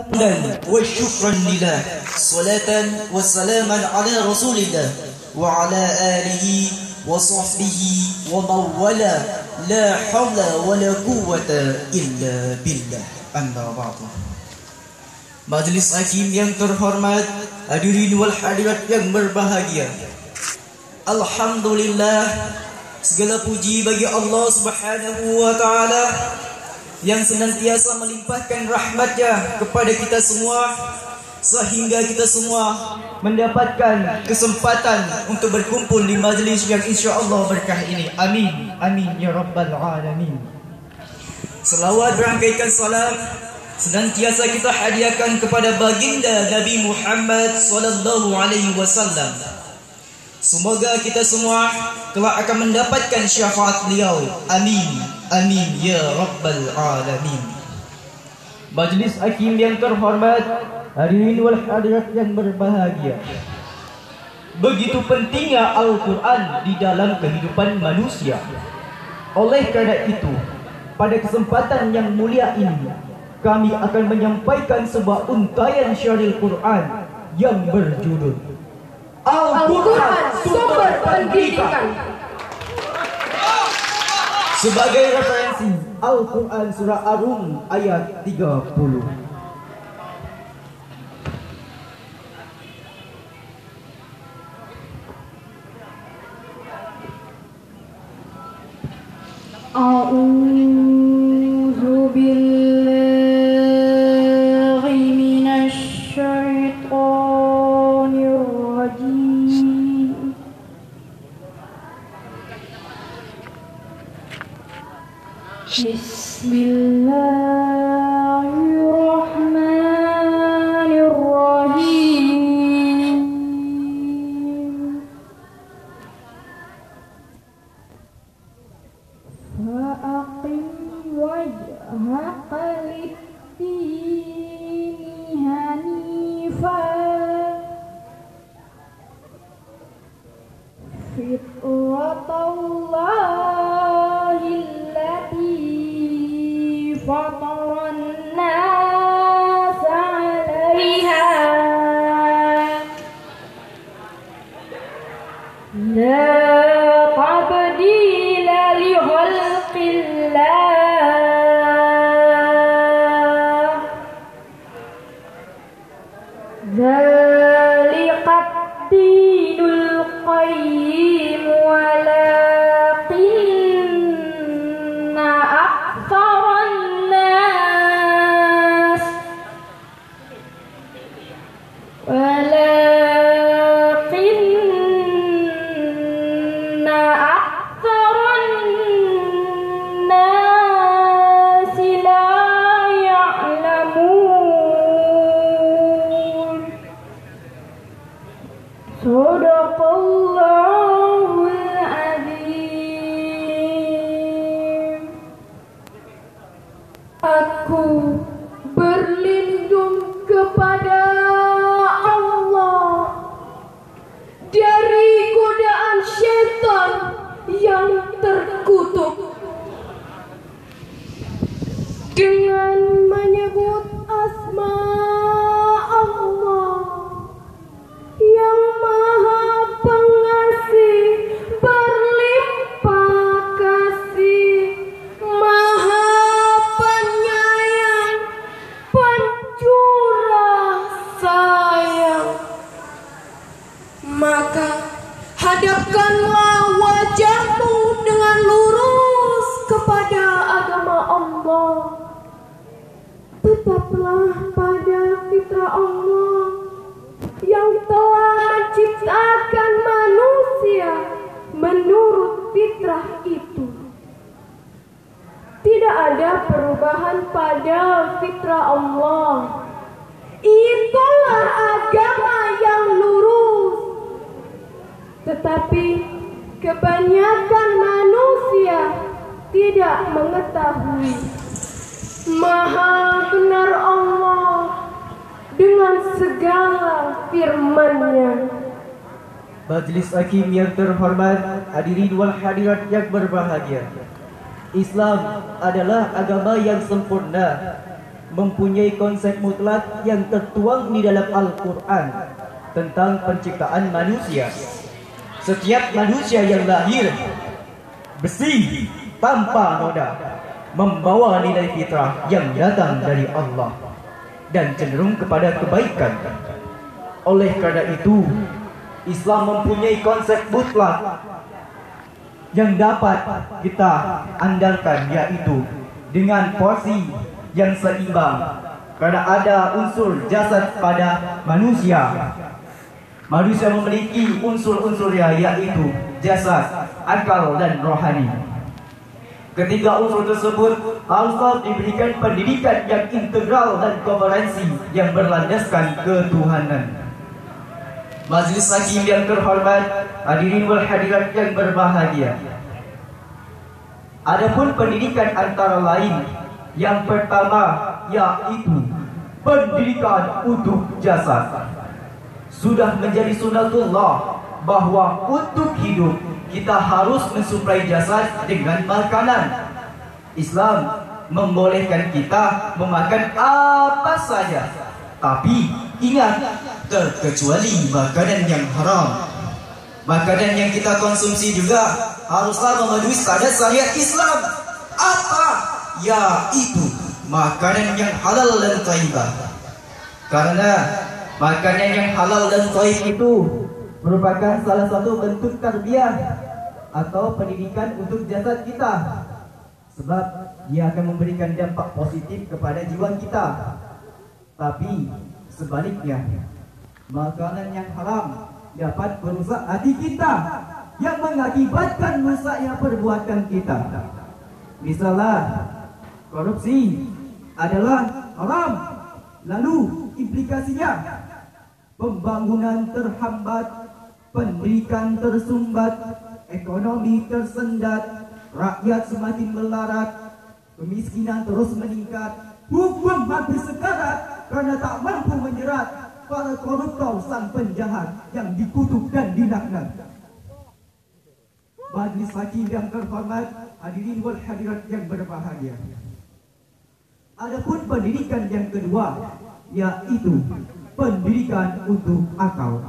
hamdan wa syukran lillah, salatan wa salaman ala rasulillah wa ala alihi wa sahbihi wa mawala, la hawla wa la quwwata illa billah. Amma ba'du. Majlis hakim yang terhormat, hadirin wal hadirat yang berbahagia, alhamdulillah, segala puji bagi Allah Subhanahu wa taala yang senantiasa melimpahkan rahmat-Nya kepada kita semua, sehingga kita semua mendapatkan kesempatan untuk berkumpul di majlis yang insya-Allah berkah ini. Amin, amin ya rabbal alamin. Selawat berangkaikan salam senantiasa kita hadiahkan kepada baginda Nabi Muhammad sallallahu alaihi wasallam. Semoga kita semua kelak akan mendapatkan syafaat beliau. Amin, amin ya rabbal alamin. Majlis hakim yang terhormat, hadirin wal hadirat yang berbahagia, begitu pentingnya Al-Quran di dalam kehidupan manusia. Oleh karena itu, pada kesempatan yang mulia ini, kami akan menyampaikan sebuah untayan syaril Quran yang berjudul Al-Quran Sumber Pendidikan. Sebagai referensi, Al-Quran Surah Ar-Rum ayat 30. A'udzu billahi minasy syaithanir rajim. Bismillahirrahmanirrahim. Fa'aqim wajhaka lid-dini hanifan fitratallahi allati fataran nas 'alaiha la tabdila li khalqillah dzaliqad dinul qayyim walakinna aktsaran nas la ya'lamun. Sadaqallahul azim. Aku berlindung kepada Allah dari godaan syaitan yang terkutuk dengan menyebut asma Allah yang Maha Pengasih, berlimpah kasih, Maha Penyayang, pencurah sayang. Maka hadapkanlah wajahmu dengan lurus kepada agama Allah. Tetaplah pada fitrah Allah yang telah menciptakan manusia menurut fitrah itu. Tidak ada perubahan pada fitrah Allah. Itulah agama yang lurus. Tetapi kebanyakan manusia tidak mengetahui Maha benar Allah dengan segala firman-Nya. Majlis hakim yang terhormat, hadirin wal hadirat yang berbahagia, Islam adalah agama yang sempurna mempunyai konsep mutlak yang tertuang di dalam Al-Quran tentang penciptaan manusia. Setiap manusia yang lahir bersih tanpa noda, membawa nilai fitrah yang datang dari Allah dan cenderung kepada kebaikan. Oleh karena itu, Islam mempunyai konsep mutlak yang dapat kita andalkan, yaitu dengan porsi yang seimbang. Karena ada unsur jasad pada manusia. Manusia memiliki unsur-unsurnya, yaitu jasad, akal, dan rohani. Ketiga unsur tersebut harus diberikan pendidikan yang integral dan komprehensi yang berlandaskan ketuhanan. Majelis hakim yang terhormat, hadirin wal hadirat yang berbahagia. Adapun pendidikan antara lain, yang pertama yaitu pendidikan untuk jasad. Sudah menjadi sunatullah bahwa untuk hidup kita harus mensuplai jasad dengan makanan. Islam membolehkan kita memakan apa saja, tapi ingat, terkecuali makanan yang haram. Makanan yang kita konsumsi juga haruslah memenuhi standar syariat Islam. Apa? Yaitu makanan yang halal dan thayyibah. Karena makanan yang halal dan thayyib itu merupakan salah satu bentuk tarbiyah atau pendidikan untuk jasad kita. Sebab dia akan memberikan dampak positif kepada jiwa kita. Tapi sebaliknya, makanan yang haram dapat merusak hati kita, yang mengakibatkan rusaknya perbuatan kita. Misalnya, korupsi adalah haram. Lalu implikasinya pembangunan terhambat, pendidikan tersumbat, ekonomi tersendat, rakyat semakin melarat, kemiskinan terus meningkat, hukum hampir sekarat karena tak mampu menjerat para koruptor sang penjahat yang dikutuk dan dilaknat. Majelis hakim yang terhormat, hadirin wal hadirat yang berbahagia. Adapun pendidikan yang kedua yaitu pendidikan untuk akal.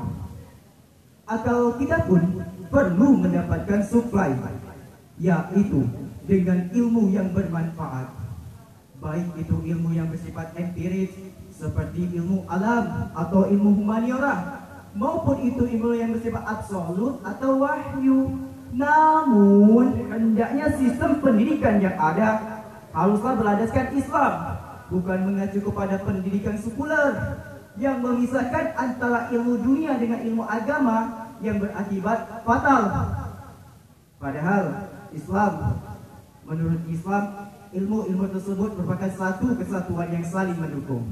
Akal kita pun perlu mendapatkan suplai, yaitu dengan ilmu yang bermanfaat. Baik itu ilmu yang bersifat empiris seperti ilmu alam atau ilmu humaniora, maupun itu ilmu yang bersifat absolut atau wahyu. Namun hendaknya sistem pendidikan yang ada haruslah berlandaskan Islam, bukan mengacu kepada pendidikan sekuler yang memisahkan antara ilmu dunia dengan ilmu agama yang berakibat fatal. Padahal Islam, menurut Islam, ilmu-ilmu tersebut merupakan satu kesatuan yang saling mendukung.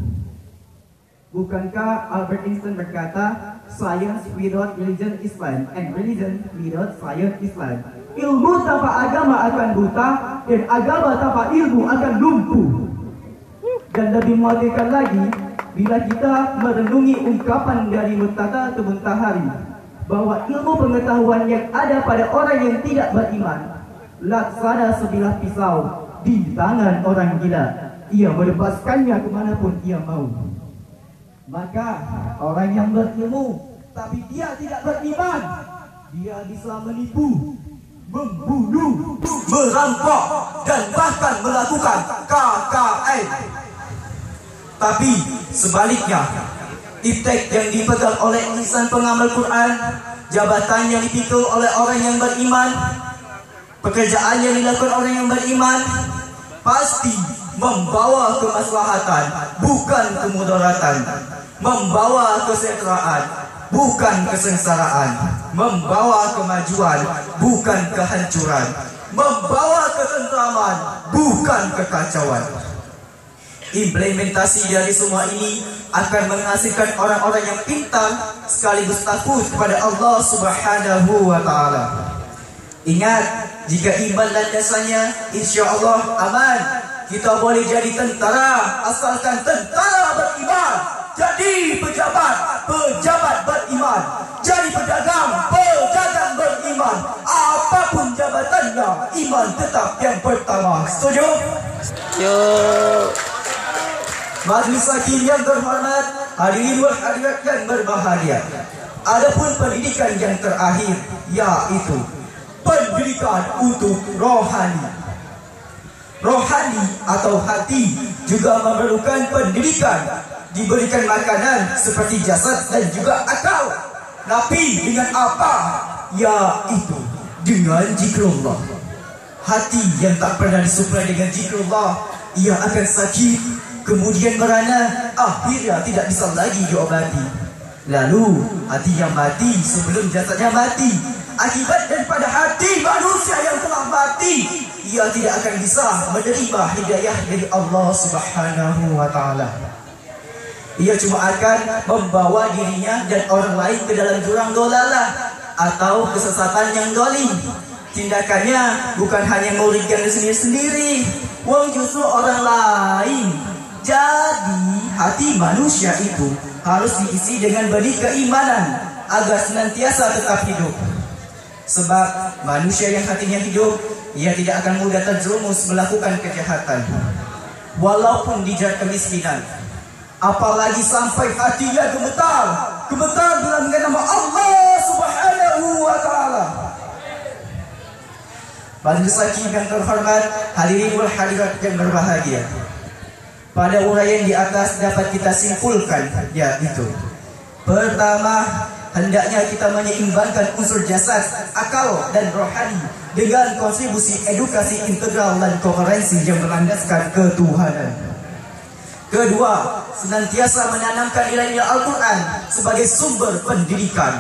Bukankah Albert Einstein berkata, science without religion is blind, and religion without science is blind. Ilmu tanpa agama akan buta, dan agama tanpa ilmu akan lumpuh. Dan lebih mengatakan lagi, bila kita merenungi ungkapan dari Muqtada Al-Muntahari, bahwa ilmu pengetahuan yang ada pada orang yang tidak beriman laksana sebilah pisau di tangan orang gila, ia melepaskannya kemanapun ia mau. Maka orang yang berilmu tapi dia tidak beriman, dia bisa menipu, membunuh, merampok, dan bahkan melakukan KKN. Tapi sebaliknya, iptek yang dipegang oleh insan pengamal Quran, jabatan yang dipikul oleh orang yang beriman, pekerjaan yang dilakukan orang yang beriman, pasti membawa kemaslahatan, bukan kemudaratan, membawa kesejahteraan, bukan kesengsaraan, membawa kemajuan, bukan kehancuran, membawa ketentraman, bukan kekacauan. Implementasi dari semua ini akan menghasilkan orang-orang yang pintar sekaligus takut kepada Allah Subhanahu wa Ta'ala. Ingat, jika iman landasannya, insya Allah aman. Kita boleh jadi tentara asalkan tentara beriman, jadi pejabat, pejabat beriman, jadi pedagang, pedagang beriman. Apapun jabatannya, iman tetap yang pertama. Setuju? Setuju. Majelis hakim yang terhormat, hadirin wal hadirat yang berbahagia. Adapun pendidikan yang terakhir, yaitu pendidikan untuk rohani. Rohani atau hati juga memerlukan pendidikan, diberikan makanan seperti jasad dan juga akal. Tapi dengan apa? Yaitu dengan zikrullah. Hati yang tak pernah disuplai dengan zikrullah, ia akan sakit, kemudian merana, akhirnya tidak bisa lagi diobati. Lalu hati yang mati sebelum jasadnya mati, akibat daripada hati manusia yang telah mati, ia tidak akan bisa menerima hidayah dari Allah Subhanahu wa ta'ala. Ia cuma akan membawa dirinya dan orang lain ke dalam jurang dolalah atau kesesatan yang dolim. Tindakannya bukan hanya merugikan sendiri-sendiri, wong justru orang lain. Jadi hati manusia itu harus diisi dengan benih keimanan agar senantiasa tetap hidup. Sebab manusia yang hatinya hidup, ia tidak akan mudah terjerumus melakukan kejahatan, walaupun di jalan kemiskinan. Apalagi sampai hatinya gemetar bila mengenal nama Allah Subhanahu wa ta'ala. Majelis hakim yang terhormat, hadirin wal hadirat yang berbahagia. Pada uraian di atas dapat kita simpulkan, yaitu pertama, hendaknya kita menyeimbangkan unsur jasad, akal dan rohani dengan kontribusi edukasi integral dan koherensi yang berlandaskan ketuhanan. Kedua, senantiasa menanamkan nilai-nilai Al-Quran sebagai sumber pendidikan.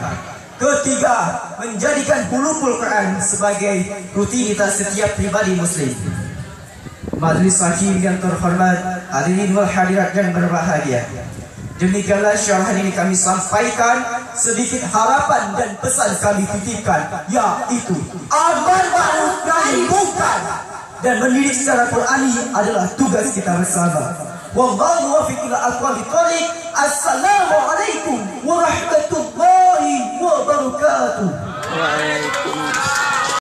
Ketiga, menjadikan hulumul Quran sebagai rutinitas setiap pribadi muslim. Majelis hakim yang terhormat, hadirin wal hadirat yang berbahagia. Demikianlah syarahan ini kami sampaikan, sedikit harapan dan pesan kami titipkan, yaitu amal ma'ruf nahi munkar dan mendidik secara Qur'ani adalah tugas kita bersama. Wallahu muwaffiq ila aqwamit thoriq. Assalamualaikum warahmatullahi wabarakatuh.